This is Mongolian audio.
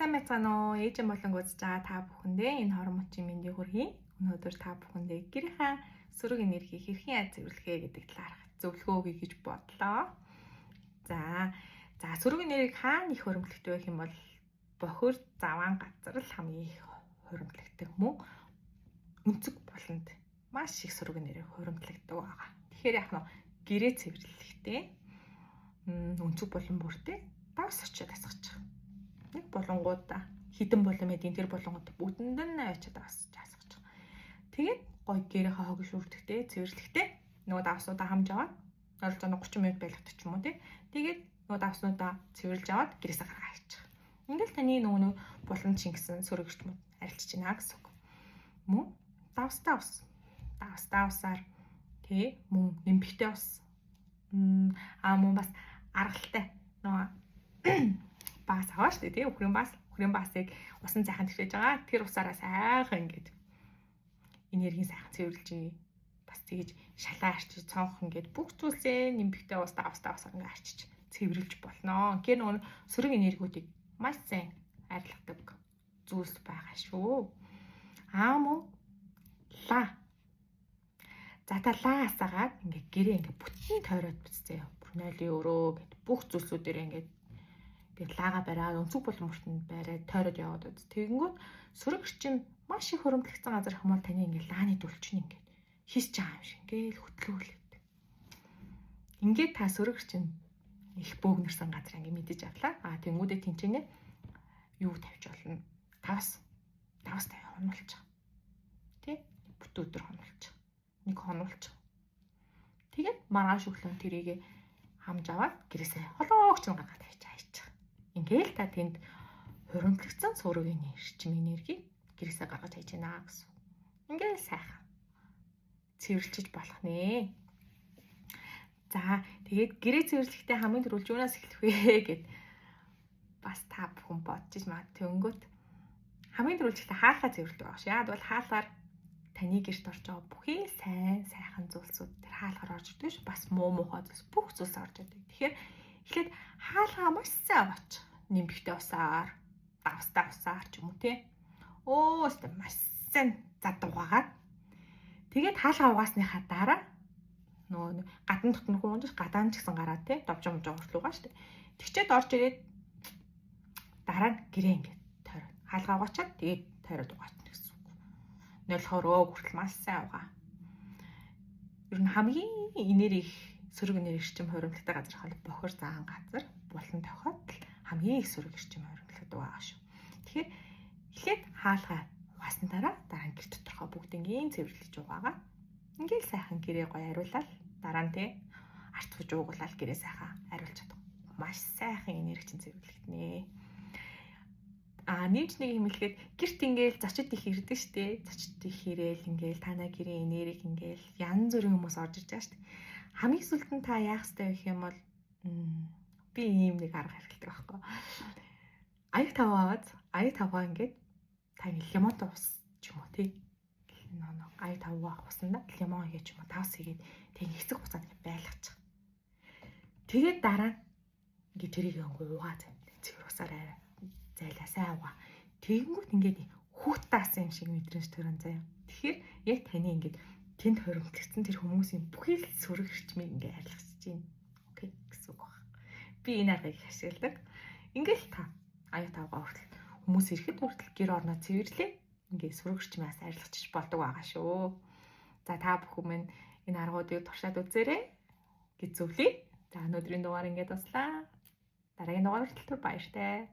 Сайн байцгаана уу? Ээжин болон үзэж байгаа та бүхэндээ энэ хормочийн мэндийг хүргэе. Өнөөдөр та бүхэндээ гэрийнхаа сөрөг энергийг хэрхэн цэвэрлэхээ гэдэг талаарх зөвлөгөө өгье гэж бодлоо. За сөрөг энергийг хаана их хөрөмтлөгтэй байх юм бол бохир заваан газар л хамгийн их хөрөмтлөгтэй мөн өнцөг болонд маш их сөрөг энерги хөрөмтлөгдөг байгаа. Тэгэхээр яг нь гэрээ цэвэрлэхдээ өнцөг болон бүртээ давс очиод асгаж байгаа. Нэг болонгуудаа хідэн болон эдийн тэр болонгууд бүгдэнд нь авчиад асгаж байгаа. Тэгээд гоё гэрийнхаа хог шүрдэхтэй цэвэрлэхдээ нөгөө давсуудаа хамж аваад ойролцоогоо 30 минут байлгадаг ч юм уу тий. Тэгээд нөгөө давснуудаа цэвэрлж аваад гэрээсээ гаргаж авчих. Ингээл таны нөгөө булан чингсэн сөрөгчмөд арилж байна гэсэн үг. Мөн давстаа усаар тий мөн нэмбэгтэй ус мөн бас аргалтай нөгөө бас аваа штэ тий өхрийн басыг усан цайхан тэгшээж байгаа. Тэр усаараа сайхан ингээд энергийн сайхан цэвэрлж бас тэгэж шалаа арчиж цонх ингээд бүх зүйлсээ нэмбэгтэй ус давстаа усаар ингээд арчиж цэвэрлж болно. Гэр нөгөө сөрөг энергиудыг маш сайн арилгадаг зүйлс байгаа шүү. Мөн лаа. За лаа асаагаад ингээд гэрээ ингээд бүтэн тойроод бицтэй. Нойлын өрөө гэд бүх зүйлсүүдээр ингээд лаага бариад өнцөг болон мөртөнд бариад тойроод яваад үз. Тэгэнгүүт сөрөг орчин маш их хөрөмтлөгцсөн газар хамаал таны ингээд лааны дүлчин ингээд хийсч байгаа юм шиг ингээд хөтлөөлөд. Ингээд та сөрөг орчин их бөөгнөрсөн газар ингээд мэдэж авлаа. Тэнгүүдээ тэнцэнэ юу тавьж болно? Тавс тавь хонуулж байгаа. Тэ? Бүтэн өдөр хонуулж байгаа. Нэг хонуулж байгаа. Тэгээд маргааш өглөө тэрийг хамж аваад гэрээсээ холоогч нь гаргаад тавьж байгаа. Ингээл та тэнд хөрөмтлөгцсөн сөрөгийн эрчим энерги гэрээсээ гаргаж хайж байна гэсэн. Ингээл сайхан цэвэрлэж болох нэ. За тэгээд гэрээ цэвэрлэхдээ хамгийн түрүүл юунаас эхлэх вэ гэд бас та бүхэн бодчих магадгүй өнгөт хамгийн түрүүл хаалгаа цэвэрлэдэг байгаа шүү. Яг бол хаалгаар таны гэрт орж байгаа бүхий сайхан зүйлсүүд тэр хаалгаар орж ирдэг шүү. Бас муухай зүйлс бүх зүйлс орж ирдэг. Тэгэхээр эхлээд хаалгаа маш сайн аваач. Нэмбэгтэй усаар, давстаа усаар ч юм уу тий. Өстө маш сайн задуугаад тэгээд хаалгаа угаасныхаа дараа нөгөө гадна дотн хүмүүс гадаан ч гэсэн гараад тий довжоо хүртлүүгаа штэ. Тэгчээд орж ирээд дараа нь гэрээ ингээд тойроод хаалгаа угаачаад тэгээд тойроод угаачна гэсэн үг. Нойлохоор хүртэл маш сайн угаа. Ер нь хамгийн энерги сөрөг энерги эрчим хөрөмтлөгтэй газар хол бохир заан газар булан тохиолдол хамгийн их сөрөг эрчим хөрөмтлөгтэй байгаа шүү. Тэгэхээр эхлээд хаалгаа угаасан дараа нь гэр доторхоо бүгднийг цэвэрлэж угаагаа. Ингээл сайхан гэрээ гоё ариулаад дараа нь тий арт хож уугуулаад гэрээ сайхан ариулж чадах. Маш сайхан энерги чинь цэвэрлэгдэнэ. Нэмж нэг юм хэлэхэд гэрт ингээл зочид их ирдэг штэ. Зочид их ирээл ингээл танай гэрээ энерги ингээл янз бүрийн хүмүүс орж ирж байгаа штэ. Хамгийн сүүлд нь та яах ёстой гэх юм бол би ийм нэг арга хэрэглэдэг байхгүй. Аяг таваа ингээд та лимонтой ус ч юм уу тий. Аяг таваа уснаа лимон хийж юм уу тавс хийгээд тэг хэсэг хугацаанд байлгачих. Тэгээд дараа ингээд тэрийг уугаад цэвэр усаар зайлаа сайн угаа. Тэгэнгүүт ингээд хүүхд таасан юм шиг мэдрэмж төрөн заяа. Тэгэхээр яг таны ингээд тэнд хөрөмтлөгцсөн тэр хүмүүсийн бүхий л сөрөг эрчмийг ингээд арилгаж чинь. Окей гэсэн үг байна. Би энэ аргыг ашигладаг. Ингээл та аяг тавгаа хүртэл хүмүүс ирэхэд хүртэл гэр орноо цэвэрлээ. Ингээд сөрөг эрчмээс арилгачих болдог байгаа шүү. За та бүхэн минь энэ аргуудыг туршаад үзээрэй гэж зөвлөе. За өнөөдрийн дугаар ингээд дуслаа. Дараагийн дугаар хүртэл баяртай.